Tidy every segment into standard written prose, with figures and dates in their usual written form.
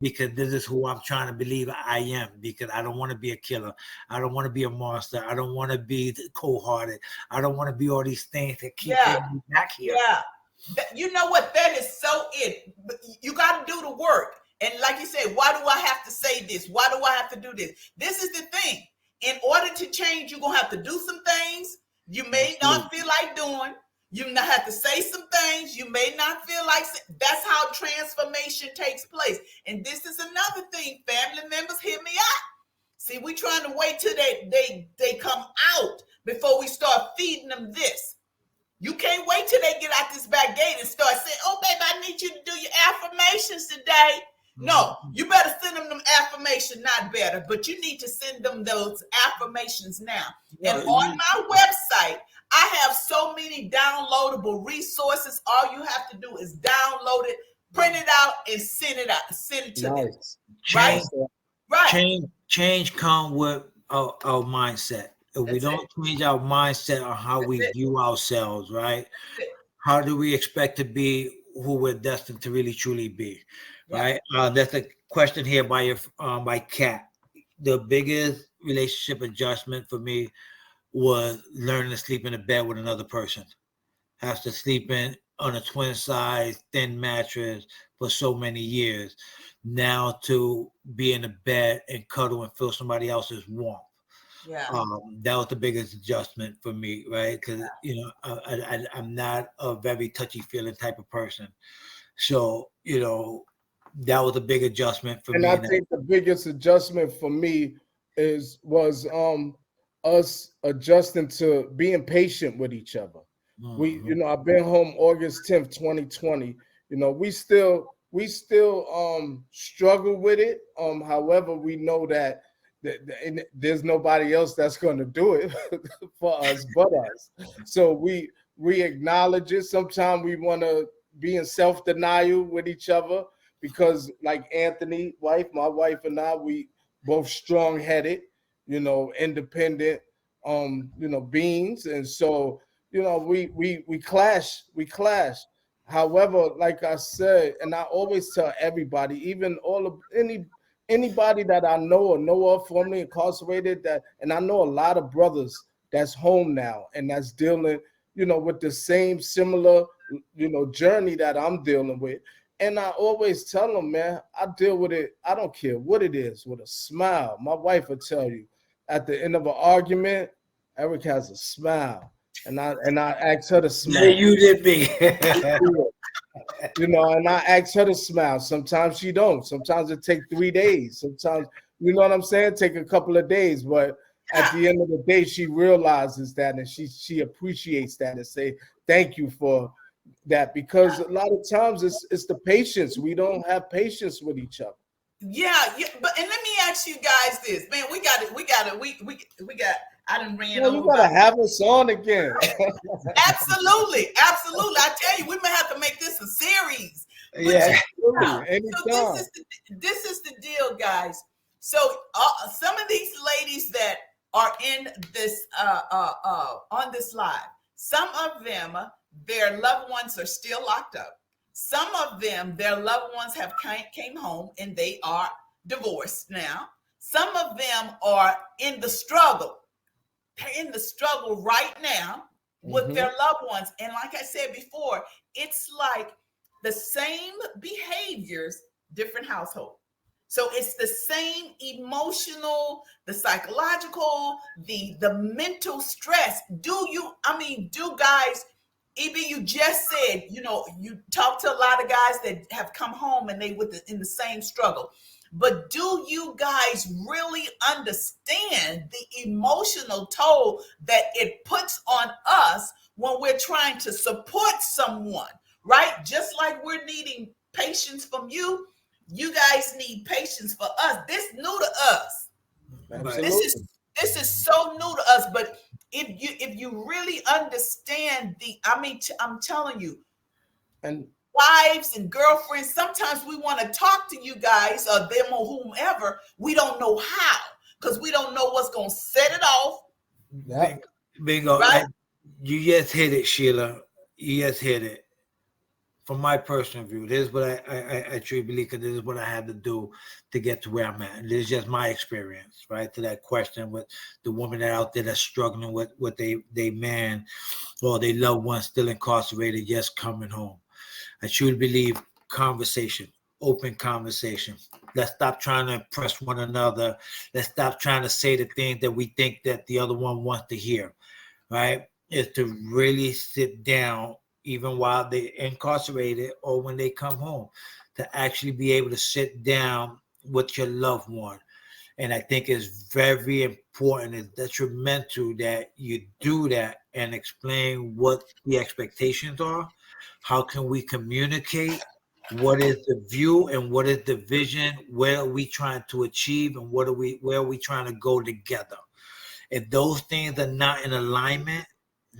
because this is who I'm trying to believe I am, because I don't want to be a killer. I don't want to be a monster. I don't want to be cold-hearted. I don't want to be all these things that keep Yeah, bringing me back here. yeah. You know what? That is so it. You got to do the work. And like you said, why do I have to say this? Why do I have to do this? This is the thing. In order to change, you're going to have to do some things you may not feel like doing. You have to say some things you may not feel like. That's how transformation takes place. And this is another thing, family members, hear me out. See, we trying to wait till they come out before we start feeding them this. You can't wait till they get out this back gate and start saying, oh, baby, I need you to do your affirmations today. No, you better send them affirmations, not better, but you need to send them those affirmations now. And on my website, I have so many downloadable resources. All you have to do is download it, print it out, and send it out. Send it to them. Change, right? Change come with our mindset. If we don't change our mindset on how we view ourselves, right? How do we expect to be who we're destined to really truly be? Right? That's a question here by Kat. The biggest relationship adjustment for me was learning to sleep in a bed with another person. Have to sleep on a twin size thin mattress for so many years. Now to be in a bed and cuddle and feel somebody else's warmth. Yeah. That was the biggest adjustment for me, right? Because I'm not a very touchy feeling type of person, so that was a big adjustment for me. And I think the biggest adjustment for me was us adjusting to being patient with each other. Mm-hmm. I've been home August 10th, 2020. We still struggle with it. However, we know that there's nobody else that's going to do it for us but us. So we acknowledge it. Sometimes we want to be in self-denial with each other because, like Anthony's wife, my wife and I, we both strong-headed, independent, beings. And so, we clash. However, like I said, and I always tell everybody, even anybody that I know or know of formerly incarcerated, and I know a lot of brothers that's home now and that's dealing, with the same similar, journey that I'm dealing with. And I always tell them, man, I deal with it. I don't care what it is, with a smile. My wife will tell you at the end of an argument, Eric has a smile. And I ask her to smile. Yeah, you did me. And I ask her to smile. Sometimes she don't. Sometimes it take 3 days. Sometimes, you know what I'm saying? Take a couple of days. But at the end of the day, she realizes that and she appreciates that and say, thank you for that. Because a lot of times it's the patience. We don't have patience with each other. Yeah. But let me ask you guys this, man. We got I done ran over. You gotta have us on again. Absolutely. I tell you, we may have to make this a series. Yeah. So this is the deal, guys. So some of these ladies that are in this on this live, some of them, their loved ones are still locked up. Some of them, their loved ones have came home and they are divorced now. Some of them are in the struggle. They're in the struggle right now with their loved ones. And like I said before, it's like the same behaviors, different household. So it's the same emotional, the psychological, the mental stress. Do guys, even you just said, you talk to a lot of guys that have come home and they in the same struggle. But do you guys really understand the emotional toll that it puts on us when we're trying to support someone, right? Just like we're needing patience from you, you guys need patience for us. This new to us. Absolutely. This is so new to us. But if you really understand I'm telling you, and wives and girlfriends, sometimes we want to talk to you guys or them or whomever. We don't know how because we don't know what's going to set it off. Bingo. Right? You just hit it, Sheila. You just hit it. from my personal view, this is what I truly believe, because this is what I had to do to get to where I'm at. And this is just my experience, right? To that question with the woman that out there that's struggling with they man or they loved one still incarcerated, just coming home. I truly believe conversation, open conversation. Let's stop trying to impress one another. Let's stop trying to say the things that we think that the other one wants to hear, right? Is to really sit down, even while they're incarcerated or when they come home, to actually be able to sit down with your loved one. And I think it's very important, it's detrimental that you do that and explain what the expectations are. How can we communicate? What is the view and what is the vision? Where are we trying to achieve and where are we trying to go together? If those things are not in alignment,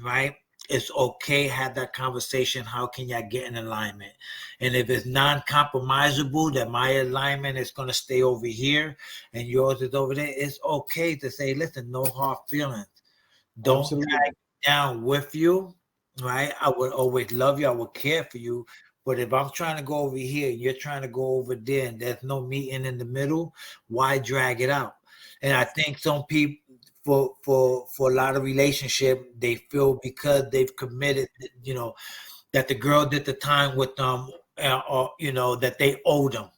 right? It's okay, have that conversation. How can y'all get in alignment? And if it's non-compromisable, that my alignment is going to stay over here and yours is over there, it's okay to say, listen, no hard feelings. Don't drag down with you, right? I would always love you. I would care for you. But if I'm trying to go over here, you're trying to go over there, and there's no meeting in the middle, why drag it out? And I think some people, for a lot of relationship, they feel because they've committed, that the girl did the time with them, or that they owe them,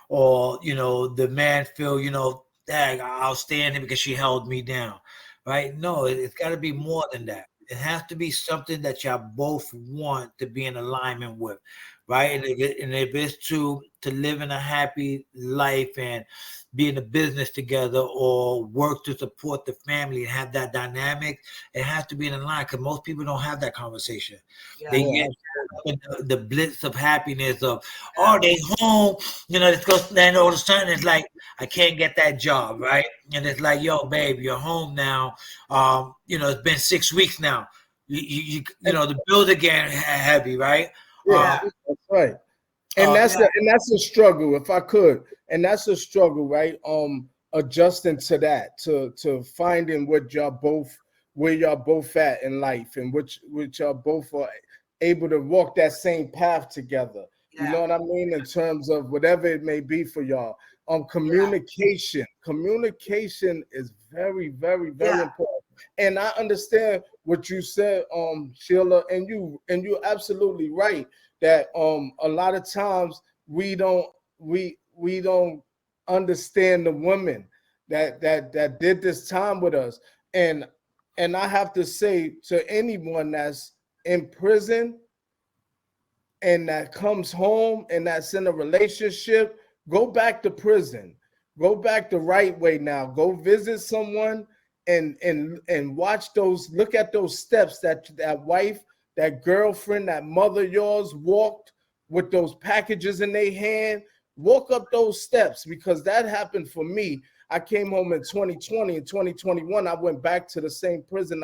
or the man feel, dang, I'll stand here because she held me down, right? No, it's got to be more than that. It has to be something that y'all both want to be in alignment with, right? And if it's to live in a happy life and be in a business together or work to support the family and have that dynamic, it has to be in line, because most people don't have that conversation. They get the blitz of happiness of, oh, they home, let's go. Then all of a sudden it's like, I can't get that job, right? And it's like, yo, babe, you're home now. It's been 6 weeks now. The bills are getting heavy, right? Yeah, that's right. And that's a struggle, if I could. And that's a struggle, right? Adjusting to that, to finding where y'all both at in life, and which y'all both are able to walk that same path together. You know what I mean? In terms of whatever it may be for y'all. Communication. Communication is very, very, very important. And I understand what you said, Sheila, and you're absolutely right that a lot of times we don't understand the women that did this time with us. And I have to say to anyone that's in prison and that comes home and that's in a relationship, go back to prison. Go back the right way now. Go visit someone and watch those, look at those steps that wife, that girlfriend, that mother yours walked with those packages in their hand. Walk up those steps, because that happened for me. I came home in 2020. In 2021, I went back to the same prison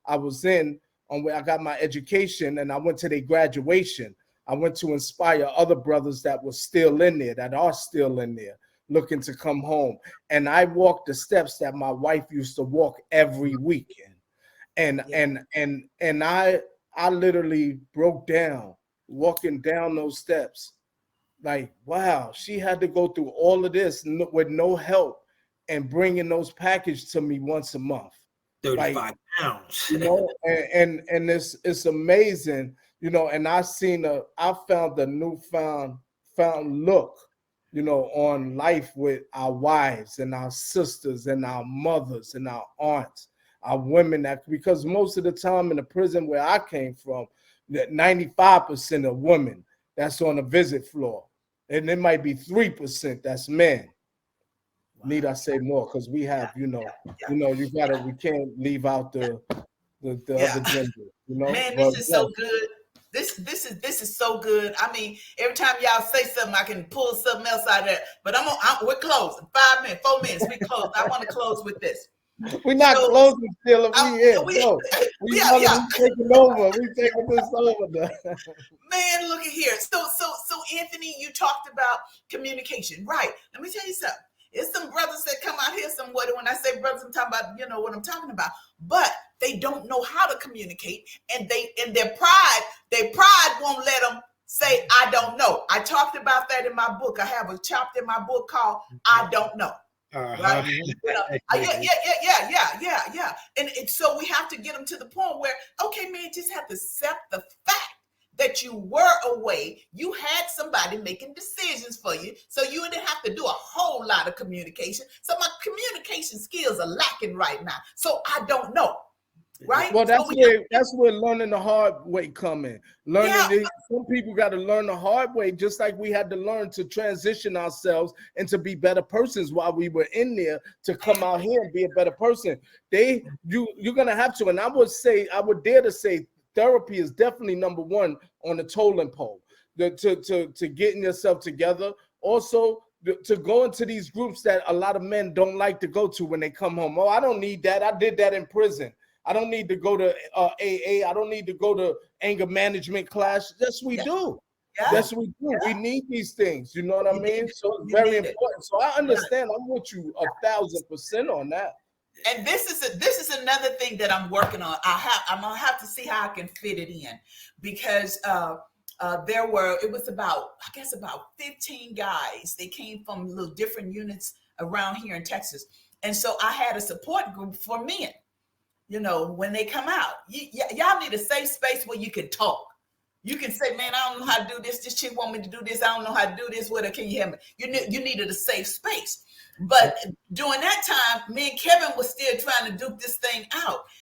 I was in, where I got my education, and I went to their graduation. I went to inspire other brothers that were still in there, that are still in there, looking to come home. And I walked the steps that my wife used to walk every weekend. And I literally broke down walking down those steps. Like, wow, she had to go through all of this with no help and bringing those packages to me once a month. 35 pounds. And it's amazing, and I found a newfound look, on life with our wives and our sisters and our mothers and our aunts, our women, because most of the time in the prison where I came from, that 95% of women that's on the visit floor, and it might be 3% that's men. Wow. Need I say more? Because we have, we can't leave out the other gender. Man, this is so good. This is so good. I mean, every time y'all say something, I can pull something else out of there. But we're closing. 5 minutes, 4 minutes. We close. I want to close with this. We're not closing still. We taking over. We taking this over. Man, look at here. So Anthony, you talked about communication, right? Let me tell you something. It's some brothers that come out here somewhat. When I say brothers, I'm talking about, what I'm talking about. But they don't know how to communicate, and their pride won't let them say, I don't know. I talked about that in my book. I have a chapter in my book called I Don't Know. Right? Yeah. And so we have to get them to the point where, okay, man, just have to accept the fact that you were away. You had somebody making decisions for you, so you didn't have to do a whole lot of communication. So my communication skills are lacking right now. So I don't know. Right. Well, that's where learning the hard way come in. Some people got to learn the hard way, just like we had to learn to transition ourselves and to be better persons while we were in there to come out here and be a better person. You're gonna have to, and I would dare to say therapy is definitely number one on the totem pole. To getting yourself together. Also, to go into these groups that a lot of men don't like to go to when they come home. Oh, I don't need that. I did that in prison. I don't need to go to AA. I don't need to go to anger management class. Yes, we do. Yeah. Yes, we do. Yeah. We need these things. You know what I mean? So it's very important. So I understand. I'm with you 1,000% on that. And this is another thing that I'm working on. I'm gonna have to see how I can fit it in, because it was about 15 guys. They came from little different units around here in Texas, and so I had a support group for men. You know, when they come out, y'all need a safe space where you can talk. You can say, man, I don't know how to do this. This chick want me to do this. I don't know how to do this. What can you help me? You needed a safe space. But during that time, me and Kevin was still trying to duke this thing out.